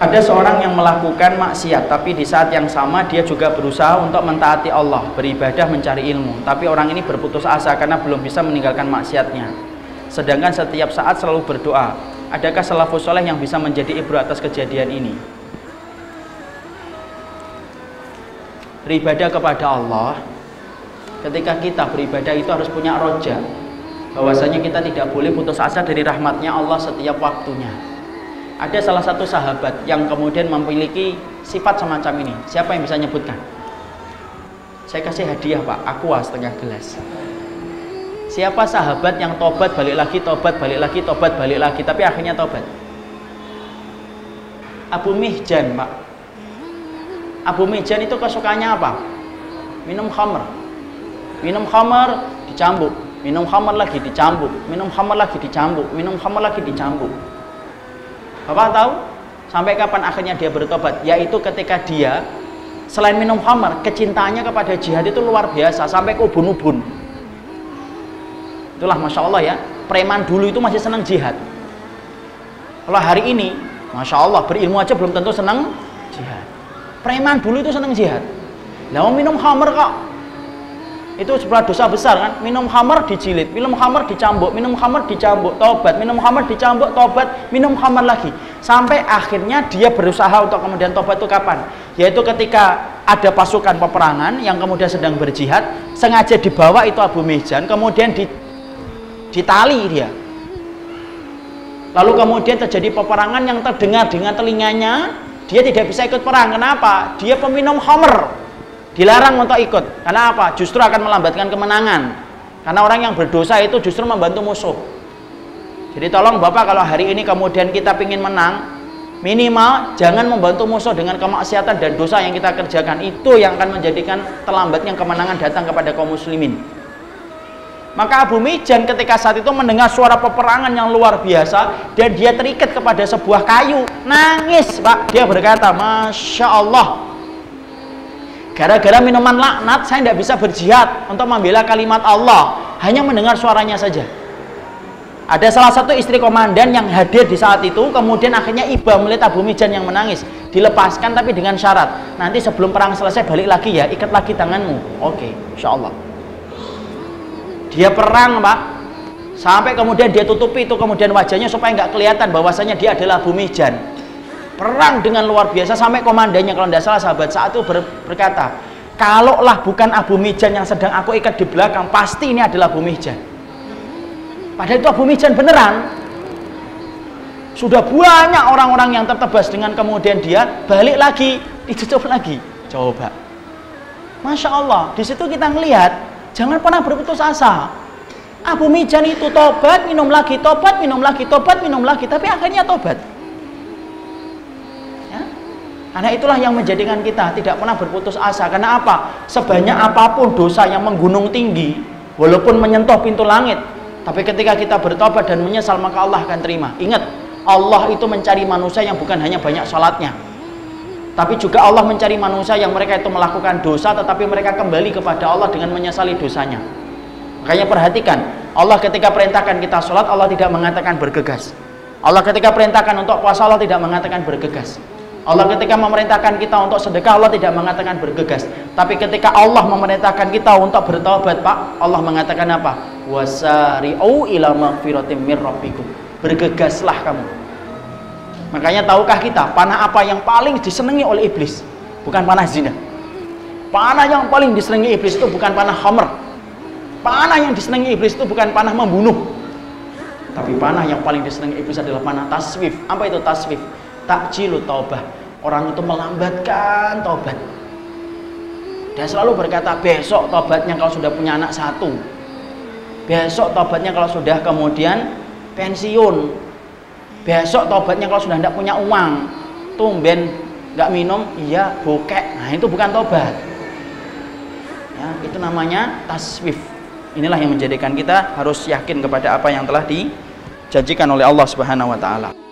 Ada seorang yang melakukan maksiat, tapi di saat yang sama dia juga berusaha untuk mentaati Allah, beribadah, mencari ilmu. Tapi orang ini berputus asa karena belum bisa meninggalkan maksiatnya. Sedangkan setiap saat selalu berdoa. Adakah salafus soleh yang bisa menjadi ibro atas kejadian ini? Beribadah kepada Allah, ketika kita beribadah itu harus punya roja, bahwasanya kita tidak boleh putus asa dari rahmatnya Allah setiap waktunya. Ada salah satu sahabat yang kemudian memiliki sifat semacam ini. Siapa yang bisa nyebutkan? Saya kasih hadiah Pak, aqua setengah gelas. Siapa sahabat yang tobat balik lagi, tobat balik lagi, tobat balik lagi, tapi akhirnya tobat? Abu Mihjan Pak. Abu Mihjan itu kesukaannya apa? Minum khamr. Minum khamr dicambuk, minum khamr lagi dicambuk, minum khamr lagi dicambuk, minum khamr lagi dicambuk. Bapak tahu sampai kapan akhirnya dia bertobat? Yaitu ketika dia selain minum khamr, kecintaannya kepada jihad itu luar biasa sampai ke ubun-ubun. Itulah Masya Allah ya, preman dulu itu masih senang jihad. Kalau hari ini Masya Allah berilmu aja belum tentu senang jihad. Preman dulu itu senang jihad. Lah minum khamr kok itu sebuah dosa besar kan? Minum khamr dijilid, minum khamr dicambuk, minum khamr dicambuk, tobat, minum khamr dicambuk, tobat, minum khamr lagi. Sampai akhirnya dia berusaha untuk kemudian tobat itu kapan? Yaitu ketika ada pasukan peperangan yang kemudian sedang berjihad, sengaja dibawa itu Abu Mihjan, kemudian ditali dia. Lalu kemudian terjadi peperangan yang terdengar dengan telinganya, dia tidak bisa ikut perang. Kenapa? Dia peminum khamr. Dilarang untuk ikut. Karena apa? Justru akan melambatkan kemenangan. Karena orang yang berdosa itu justru membantu musuh. Jadi tolong Bapak, kalau hari ini kemudian kita ingin menang, minimal jangan membantu musuh dengan kemaksiatan dan dosa yang kita kerjakan. Itu yang akan menjadikan terlambatnya kemenangan datang kepada kaum muslimin. Maka Abu Mihjan ketika saat itu mendengar suara peperangan yang luar biasa dan dia terikat kepada sebuah kayu, nangis Pak. Dia berkata, Masya Allah, gara-gara minuman laknat saya tidak bisa berjihad untuk membela kalimat Allah, hanya mendengar suaranya saja. Ada salah satu istri komandan yang hadir di saat itu, kemudian akhirnya iba melihat Abu Mihjan yang menangis, dilepaskan tapi dengan syarat, nanti sebelum perang selesai balik lagi ya, ikat lagi tanganmu. Oke, Insya Allah. Dia perang Pak, sampai kemudian dia tutupi itu kemudian wajahnya supaya nggak kelihatan bahwasanya dia adalah Abu Mihjan. Perang dengan luar biasa sampai komandannya, kalau tidak salah sahabat saat itu berkata, kalaulah bukan Abu Mihjan yang sedang aku ikat di belakang, pasti ini adalah Abu Mihjan. Padahal itu Abu Mihjan beneran. Sudah banyak orang-orang yang tertebas dengan kemudian dia balik lagi, ditutup lagi. Coba, Masya Allah, di situ kita ngelihat, jangan pernah berputus asa. Abu Mihjan itu tobat, minum lagi, tobat, minum lagi, tobat, minum lagi, tapi akhirnya tobat. Karena itulah yang menjadikan kita tidak pernah berputus asa. Karena apa? Sebanyak apapun dosa yang menggunung tinggi, walaupun menyentuh pintu langit, tapi ketika kita bertobat dan menyesal, maka Allah akan terima. Ingat, Allah itu mencari manusia yang bukan hanya banyak salatnya, tapi juga Allah mencari manusia yang mereka itu melakukan dosa, tetapi mereka kembali kepada Allah dengan menyesali dosanya. Makanya perhatikan, Allah ketika perintahkan kita sholat, Allah tidak mengatakan bergegas. Allah ketika perintahkan untuk puasa, Allah tidak mengatakan bergegas. Allah ketika memerintahkan kita untuk sedekah, Allah tidak mengatakan bergegas. Tapi ketika Allah memerintahkan kita untuk bertaubat, Pak, Allah mengatakan apa? Wasari'u ila maghfiratin mir rabbikum. Bergegaslah kamu. Makanya tahukah kita panah apa yang paling disenangi oleh iblis? Bukan panah zina. Panah yang paling disenangi iblis itu bukan panah khamr. Panah yang disenangi iblis itu bukan panah membunuh. Tapi panah yang paling disenangi iblis adalah panah taswif. Apa itu taswif? Takjilu taubah. Orang itu melambatkan taubat. Dia selalu berkata, besok taubatnya kalau sudah punya anak satu, besok taubatnya kalau sudah kemudian pensiun, besok taubatnya kalau sudah tidak punya uang, tumben nggak minum, iya bokek. Nah itu bukan taubat ya, itu namanya taswif. Inilah yang menjadikan kita harus yakin kepada apa yang telah dijanjikan oleh Allah Subhanahu wa ta'ala.